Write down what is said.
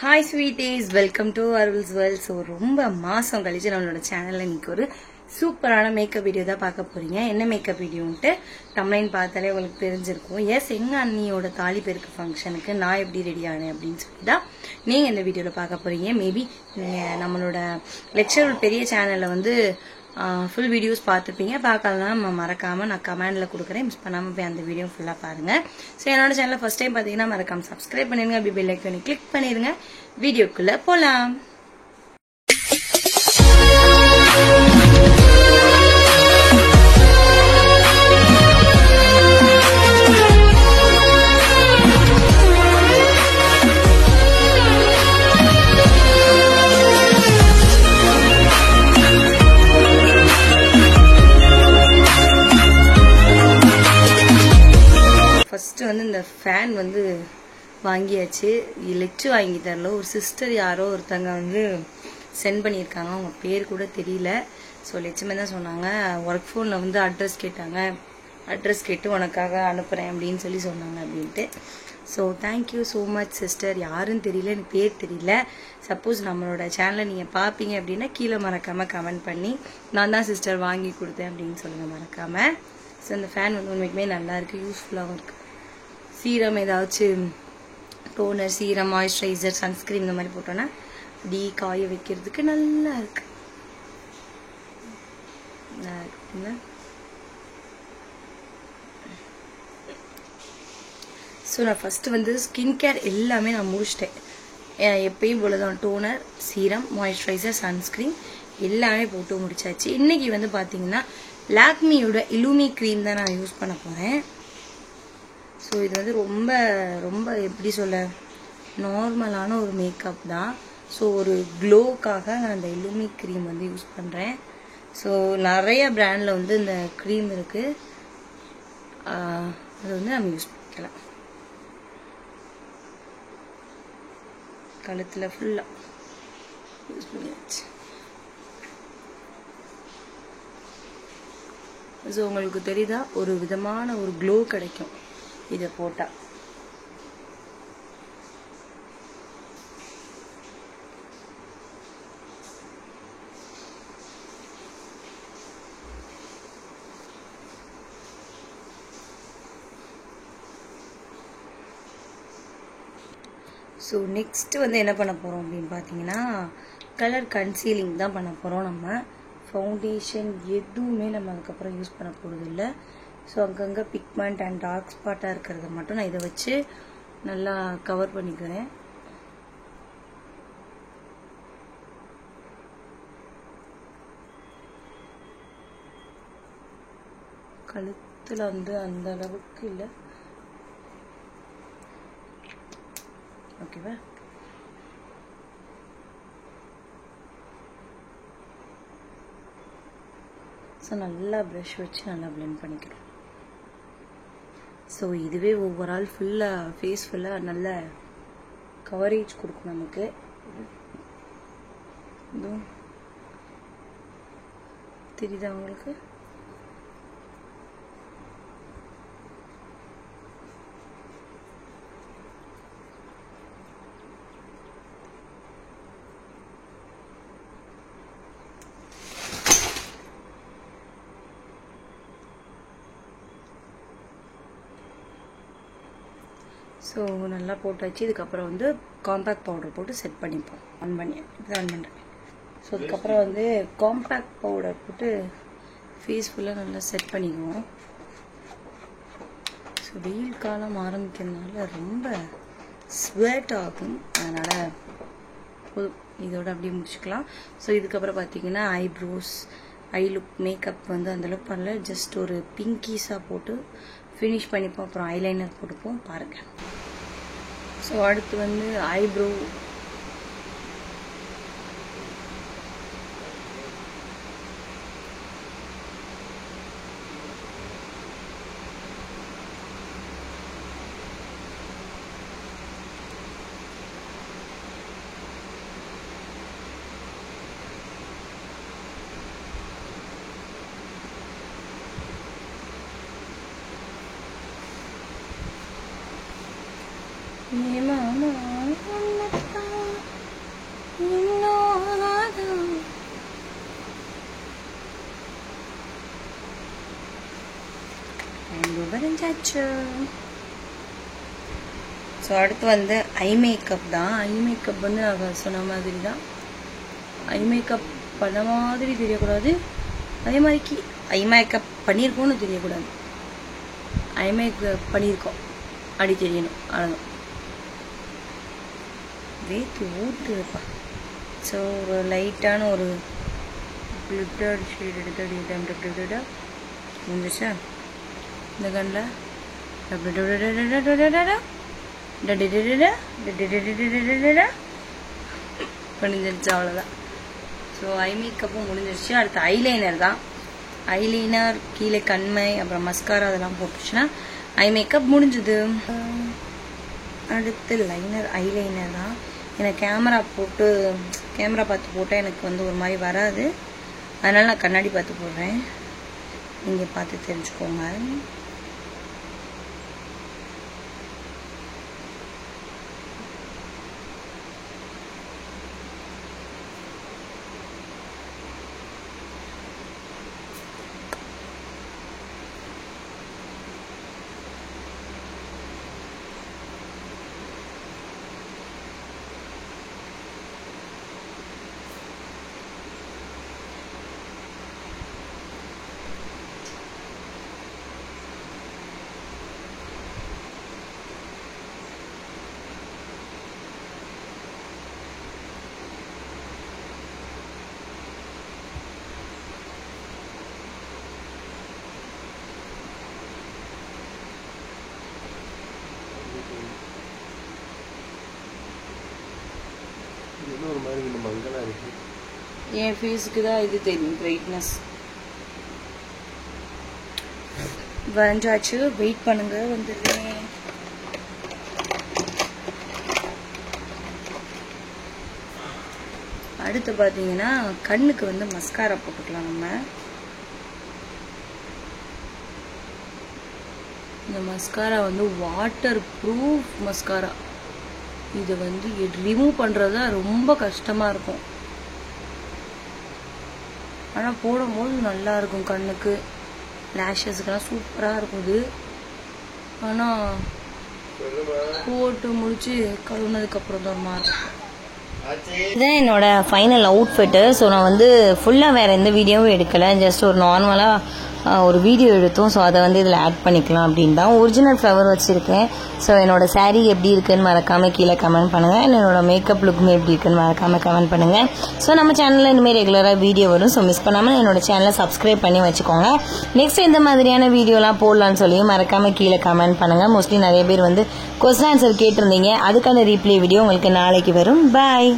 Hi sweeties, welcome to Arul's World. So ரொம்ப மாசம் கழிச்சு நம்மளோட சேனல்ல இன்னைக்கு ஒரு சூப்பரான மேக்கப் வீடியோ தான் பார்க்க போறீங்க. என்ன மேக்கப் வீடியோன்ட்டு தம்ப்நெயில் பார்த்தாலே உங்களுக்கு தெரிஞ்சிருக்கும். எஸ், எங்க அண்ணியோட தாலி பெருக்கு ஃபங்க்ஷனுக்கு நான் எப்படி ரெடி ஆனேன் அப்படின்னு சொல்லி தான் நீங்க இந்த வீடியோல பார்க்க போறீங்க. மேபி நம்மளோட லெக்சர் பெரிய சேனல்ல வந்து ஃபுல் வீடியோஸ் பார்த்துப்பீங்க. பார்க்கலாம் மறக்காம நான் கமெண்ட்ல கொடுக்குறேன். மிஸ் பண்ணாம போய் அந்த வீடியோ ஃபுல்லா பாருங்க. ஸோ என்னோட சேனலை ஃபர்ஸ்ட் டைம் பார்த்தீங்கன்னா மறக்காம சப்ஸ்கிரைப் பண்ணிருங்க. அப்படி பெல் ஐக்கானை கிளிக் பண்ணிருங்க. வீடியோக்குள்ள போலாம். ஃபர்ஸ்ட் வந்து இந்த ஃபேன் வந்து வாங்கியாச்சு. லெச்சு வாங்கி தரல, ஒரு சிஸ்டர் யாரோ ஒருத்தங்க வந்து சென்ட் பண்ணியிருக்காங்க. அவங்க பேர் கூட தெரியல. ஸோ லெச்சுமே தான் சொன்னாங்க, ஒர்க் ஃபோனில் வந்து அட்ரஸ் கேட்டாங்க, அட்ரஸ் கேட்டு உனக்காக அனுப்புகிறேன் அப்படின்னு சொல்லி சொன்னாங்க அப்படின்ட்டு. So thank you so much sister. யாருன்னு தெரியல, எனக்கு பேர் தெரியல. சப்போஸ் நம்மளோட சேனலை நீங்கள் பார்ப்பீங்க அப்படின்னா கீழே மறக்காமல் கமெண்ட் பண்ணி நான் தான் சிஸ்டர் வாங்கி கொடுத்தேன் அப்படின்னு சொல்லுங்கள் மறக்காமல். ஸோ இந்த ஃபேன் வந்து உண்மைக்குமே நல்லா இருக்குது, யூஸ்ஃபுல்லாகவும் இருக்குது. சீரம் ஏதாச்சும் டோனர், சீரம், மாய்ஸ்சரைசர், சன்ஸ்கிரீன் இந்த மாதிரி போட்டோன்னா அப்படி காய வைக்கிறதுக்கு நல்லா இருக்கு. ஸோ நான் ஃபர்ஸ்ட் வந்து ஸ்கின் கேர் எல்லாமே நான் முடிச்சிட்டேன். எப்பயும் போலதான் டோனர், சீரம், மாய்ஸ்சரைசர், சன்ஸ்கிரீன் எல்லாமே போட்டு முடிச்சாச்சு. இன்னைக்கு வந்து பார்த்தீங்கன்னா லாக்மியோட இலூமி க்ரீம் தான் நான் யூஸ் பண்ண போகிறேன். ஸோ இது வந்து ரொம்ப ரொம்ப எப்படி சொல்ல, நார்மலான ஒரு மேக்கப் தான். ஸோ ஒரு க்ளோக்காக நான் இந்த இலூமி க்ரீம் வந்து யூஸ் பண்ணுறேன். ஸோ நிறைய பிராண்டில் வந்து இந்த க்ரீம் இருக்குது, அது வந்து நம்ம யூஸ் பண்ணிக்கலாம். கழுத்தில் ஃபுல்லாக யூஸ் பண்ணியாச்சு. ஸோ உங்களுக்கு தெரியுதா, ஒரு விதமான ஒரு க்ளோ கிடைக்கும் இதை போட்டா. ஸோ நெக்ஸ்ட் வந்து என்ன பண்ண போகிறோம் அப்படின்னு பார்த்தீங்கன்னா கலர் கன்சீலிங் தான் பண்ண போகிறோம். நம்ம ஃபவுண்டேஷன் எதுவுமே நம்ம அதுக்கப்புறம் யூஸ் பண்ண போகிறது இல்லை. ஸோ அங்கங்கே பிக்மெண்ட் அண்ட் டார்க் ஸ்பாட்டாக இருக்கிறத மட்டும் நான் இதை வச்சு நல்லா கவர் பண்ணிக்கிறேன். கழுத்தில் வந்து அந்த அளவுக்கு இல்லை, ஓகேவா? ஸோ நல்லா ப்ரஷ் வச்சு நல்லா பிளெண்ட் பண்ணிக்கிறோம். ஸோ இதுவே ஓவரால் ஃபுல்லாக ஃபேஸ் ஃபுல்லாக நல்ல கவரேஜ் கொடுக்கும் நமக்கு. தெரியுதா உங்களுக்கு? ஸோ நல்லா போட்டாச்சு. இதுக்கப்புறம் வந்து காம்பேக்ட் பவுடர் போட்டு செட் பண்ணிப்போம். ஆன் பண்ணுறேன். ஸோ அதுக்கப்புறம் வந்து காம்பேக்ட் பவுடர் போட்டு ஃபேஸ் ஃபுல்லாக நல்லா செட் பண்ணிக்குவோம். ஸோ வெயில் காலம் ஆரம்பிக்கிறதுனால ரொம்ப ஸ்வெட் ஆகும், அதனால் இதோட அப்படியே முடிச்சுக்கலாம். ஸோ இதுக்கப்புறம் பார்த்தீங்கன்னா ஐப்ரோஸ், ஐ லுக் மேக்கப் வந்து அந்தளவுக்கு பண்ணல, ஜஸ்ட் ஒரு பிங்கிஸாக போட்டு ஃபினிஷ் பண்ணிப்போம். அப்புறம் ஐலைனர் போட்டுப்போம் பாருங்கள். ஸோ அடுத்து வந்து ஐப்ரோ, Mama, முடிஞ்சாச்சு. ஸோ அடுத்து வந்து ஐ மேக்கப் தான். ஐ மேக்கப் வந்து அவள் சொன்ன மாதிரி தான். ஐ மேக்கப் பண்ண மாதிரி தெரியக்கூடாது, அதே மாதிரிக்கு ஐ மேக்கப் பண்ணியிருக்கோன்னு தெரியக்கூடாது. ஐ மேக்கப் பண்ணியிருக்கோம் அப்படி தெரியணும், அவ்வளோதான். வேத்து ஊற்றுப்பா. ஸோ ஒரு லைட்டான ஒரு கிளிட்டர் ஷேட் எடுத்து முடிஞ்சிச்சா இந்த கண்ணில் முடிஞ்சிருச்சு, அவ்வளோதான். ஸோ ஐ மேக்கப்பும் முடிஞ்சிருச்சு. அடுத்து ஐலைனர் தான். ஐலைனர் கீழே கண்மை அப்புறம் மஸ்காரா அதெல்லாம் போட்டுச்சுன்னா ஐ மேக்கப் முடிஞ்சுது. அடுத்து லைனர் ஐலைனர் தான். எனக்கு கேமரா பார்த்து போட்டால் எனக்கு வந்து ஒரு மாதிரி வராது, அதனால் நான் கண்ணாடி பார்த்து போடுறேன். நீங்கள் பார்த்து தெரிஞ்சுக்கோங்க. என் ஃபேஸுக்கு தான் இது தெரியும், பிரைட்னஸ். வரைஞ்சாச்சு, வெயிட் பண்ணுங்க, வந்துடுறேன். அடுத்து பார்த்தீங்கன்னா கண்ணுக்கு வந்து மஸ்காரா போட்டுக்கலாம். நம்ம இந்த மஸ்காரா வந்து வாட்டர் ப்ரூஃப் மஸ்காரா. இது வந்து ரிமூவ் பண்ணுறது தான் ரொம்ப கஷ்டமாக இருக்கும், ஆனால் போடும்போது நல்லா இருக்கும். கண்ணுக்கு லேஷஸ்க்கெல்லாம் சூப்பராக இருக்கும் இது. ஆனால் போட்டு முடிச்சு கழுவுனதுக்கப்புறம் தான் இருக்கும். இதுதான் என்னோட ஃபைனல் அவுட்ஃபிட்டு. ஸோ நான் வந்து ஃபுல்லாக வேறு எந்த வீடியோவும் எடுக்கலை, ஜஸ்ட் ஒரு நார்மலாக ஒரு வீடியோ எடுத்தோம். ஸோ அதை வந்து இதில் ஆட் பண்ணிக்கலாம் அப்படின்னு தான். ஒரிஜினல் ஃப்ளவர் வச்சுருக்கேன். ஸோ என்னோட saree எப்படி இருக்குன்னு மறக்காமல் கீழே கமெண்ட் பண்ணுங்கள். என்னோட மேக்கப் லுக்குமே எப்படி இருக்குன்னு மறக்காமல் கமெண்ட் பண்ணுங்கள். ஸோ நம்ம சேனலில் இனிமேல் ரெகுலராக வீடியோ வரும். ஸோ மிஸ் பண்ணாமல் என்னோட சேனலை சப்ஸ்கிரைப் பண்ணி வச்சுக்கோங்க. நெக்ஸ்ட் இந்த மாதிரியான வீடியோலாம் போடலான்னு சொல்லி மறக்காமல் கீழே கமெண்ட் பண்ணுங்கள். மோஸ்ட்லி நிறைய பேர் வந்து கொஸ்டின் ஆன்சர் கேட்டிருந்தீங்க, அதுக்கான ரீப்ளே வீடியோ உங்களுக்கு நாளைக்கு வரும். பாய்.